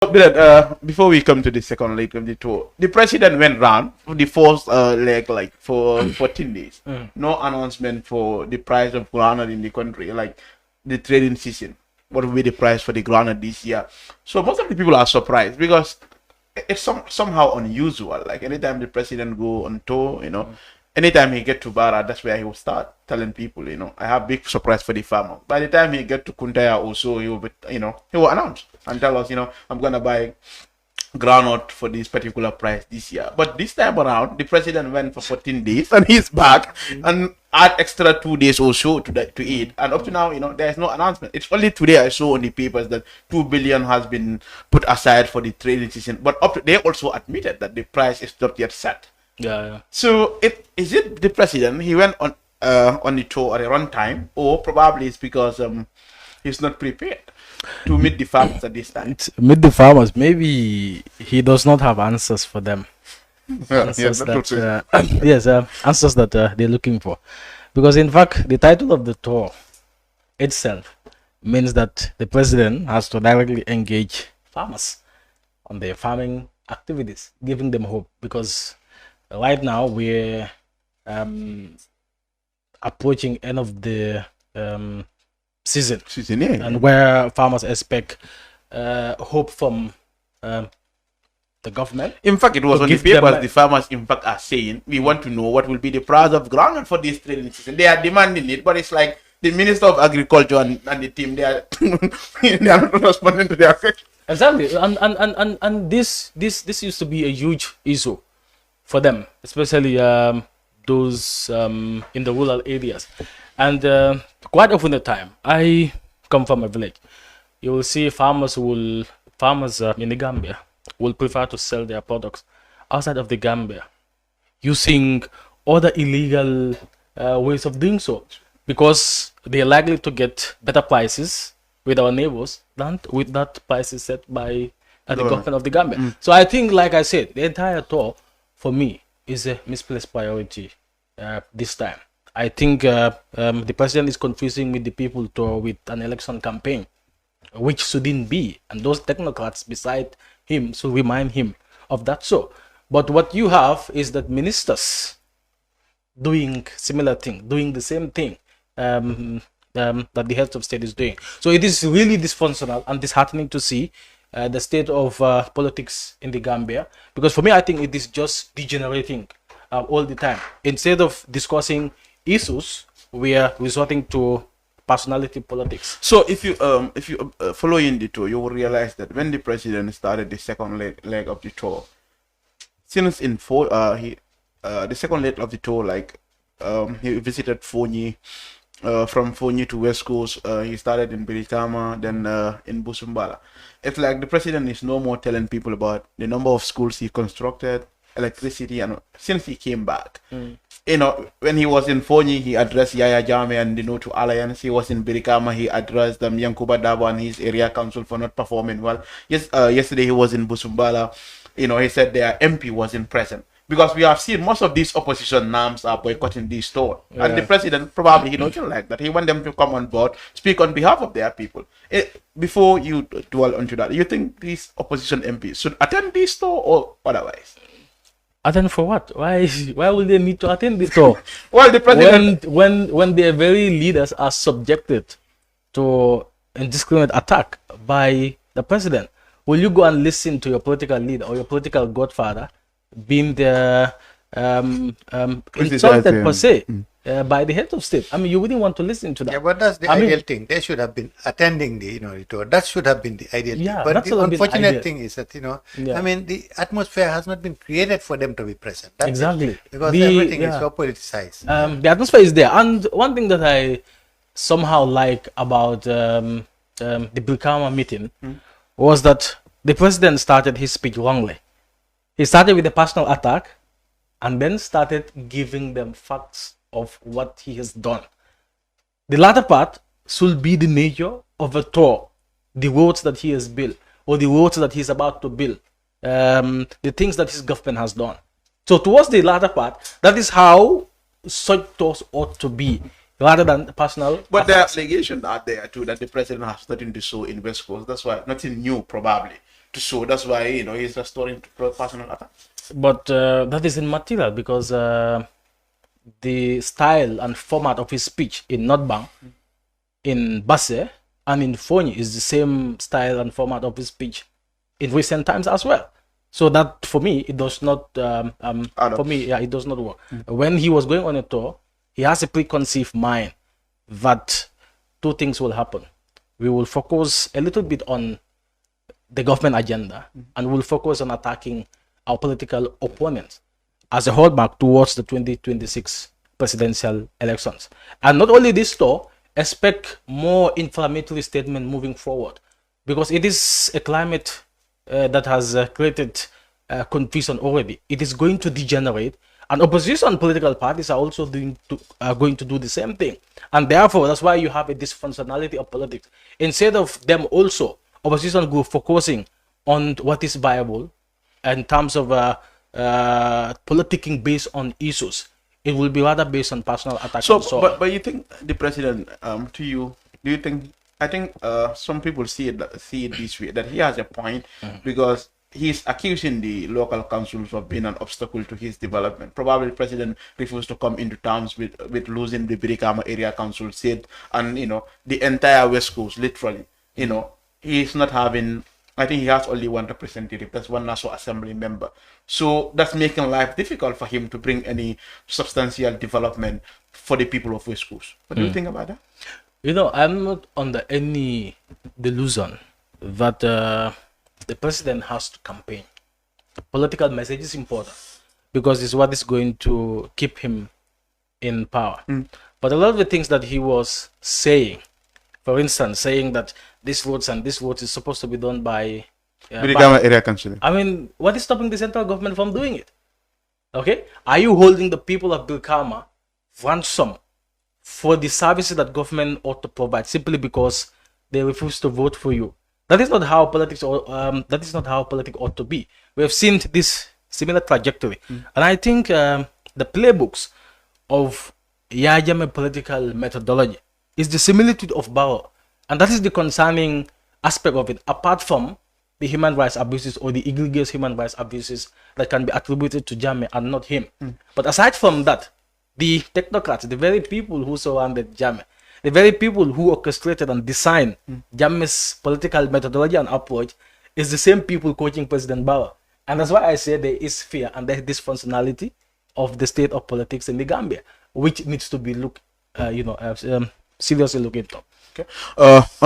But before we come to the second leg of the tour, the president went round for the first leg like for 14 days. No announcement for the price of groundnut in the country, like the trading season. What will be the price for the groundnut this year? So most of the people are surprised because it's somehow unusual. Like anytime the president go on tour, anytime he get to Bara, that's where he will start telling people, I have big surprise for the farmer. By the time he get to Kuntaya also, he will be, he will announce and tell us, I'm gonna buy groundnut for this particular price this year. But this time around, the president went for 14 days and he's back and add extra 2 days or so to eat. And up to now, there's no announcement. It's only today I saw on the papers that 2 billion has been put aside for the trading season. But they also admitted that the price is not yet set. Yeah. So is it the president? He went on the tour at a run time, or probably it's because he's not prepared to meet the farmers at this time. Meet the farmers. Maybe he does not have answers for them. Answers answers that they're looking for. Because in fact, the title of the tour itself means that the president has to directly engage farmers on their farming activities, giving them hope. Because right now we're approaching end of the season, and where farmers expect hope from the government. In fact, it was on the papers. The farmers, in fact, are saying we want to know what will be the price of groundnut for this trading season. They are demanding it, but it's like the Minister of Agriculture and the team they are not responding to their question. Exactly, and this used to be a huge issue for them, especially those in the rural areas. And quite often the time, I come from a village, you will see farmers in the Gambia will prefer to sell their products outside of the Gambia using other illegal ways of doing so, because they are likely to get better prices with our neighbors than with that prices set by the government of the Gambia. So I think, like I said, the entire tour for me is a misplaced priority this time. I think the president is confusing with the people tour with an election campaign, which shouldn't be, and those technocrats beside him should remind him of that. So, but what you have is that ministers doing similar thing, doing the same thing that the head of state is doing. So it is really dysfunctional and disheartening to see the state of politics in the Gambia, because for me, I think it is just degenerating all the time. Instead of discussing issues, we are resorting to personality politics. So if you follow in the tour, you will realize that when the president started the second leg of the tour, since the second leg of the tour, like he visited Fonyi. From Fonyi to West Coast, he started in Birikama, then in Busumbala. It's like the president is no more telling people about the number of schools he constructed, electricity, and since he came back. When he was in Fonyi, he addressed Yaya Jame and the No to Alliance. He was in Birikama, he addressed Yankuba Dabo and his area council for not performing well. Yesterday he was in Busumbala. He said their MP wasn't present. Because we have seen most of these opposition NAMs are boycotting this store. Yeah. And the president, probably he doesn't like that. He wants them to come on board, speak on behalf of their people. Before you dwell onto that, you think these opposition MPs should attend this store or otherwise? Attend for what? Why will they need to attend this store? Well, the president... When their very leaders are subjected to indiscriminate attack by the president, will you go and listen to your political leader or your political godfather being insulted per se by the head of state? I mean, you wouldn't want to listen to that. Yeah, but that's the ideal thing. They should have been attending the tour. That should have been the ideal thing. But the unfortunate thing is that I mean, the atmosphere has not been created for them to be present. That's exactly it. Because everything is so politicized. The atmosphere is there, and one thing that I somehow like about the Brikama meeting was that the president started his speech wrongly. He started with a personal attack and then started giving them facts of what he has done. The latter part should be the nature of a tour, the roads that he has built or the roads that he's about to build, the things that his government has done. So towards the latter part, that is how such tours ought to be, rather than personal. But there are allegations out there too that the president has nothing to show in West Coast. That's why nothing new probably. to show. That's why, you know, he's restoring to personal attack. But that is immaterial because the style and format of his speech in Notbank, in Basse, and in Foni is the same style and format of his speech in recent times as well. So that, for me, it does not, for me, yeah, it does not work. When he was going on a tour, he has a preconceived mind that two things will happen. We will focus a little bit on the government agenda and we'll focus on attacking our political opponents as a holdback towards the 2026 presidential elections. And not only this tour, expect more inflammatory statement moving forward, because it is a climate that has created confusion already. It is going to degenerate, and opposition political parties are also going to do the same thing. And therefore, that's why you have a dysfunctionality of politics. Instead of them also, opposition group focusing on what is viable in terms of politicking based on issues. It will be rather based on personal attacks. So, but you think the president, to you, do you think? I think some people see it this way, that he has a point, because he's accusing the local councils of being an obstacle to his development. Probably the president refused to come into terms with losing the Birikama area council seat, and you know, the entire West Coast, literally. You know, he's not having. I think he has only one representative. That's one National Assembly member. So that's making life difficult for him to bring any substantial development for the people of West Coast. What do you think about that? You know, I'm not under any delusion that the president has to campaign. Political message is important because it's what is going to keep him in power. But a lot of the things that he was saying, for instance, saying that this votes and this vote is supposed to be done by area council. I mean, what is stopping the central government from doing it? Okay, are you holding the people of Birkama ransom for the services that government ought to provide simply because they refuse to vote for you? That is not how politics ought to be. We have seen this similar trajectory, and I think the playbooks of Yahya Jammeh political methodology is the similitude of Barrow. And that is the concerning aspect of it, apart from the human rights abuses or the egregious human rights abuses that can be attributed to Jammeh and not him. But aside from that, the technocrats, the very people who surrounded Jammeh, the very people who orchestrated and designed Jammeh's political methodology and approach, is the same people coaching President Barrow. And that's why I say there is fear and there is dysfunctionality of the state of politics in the Gambia, which needs to be seriously looked into. Okay.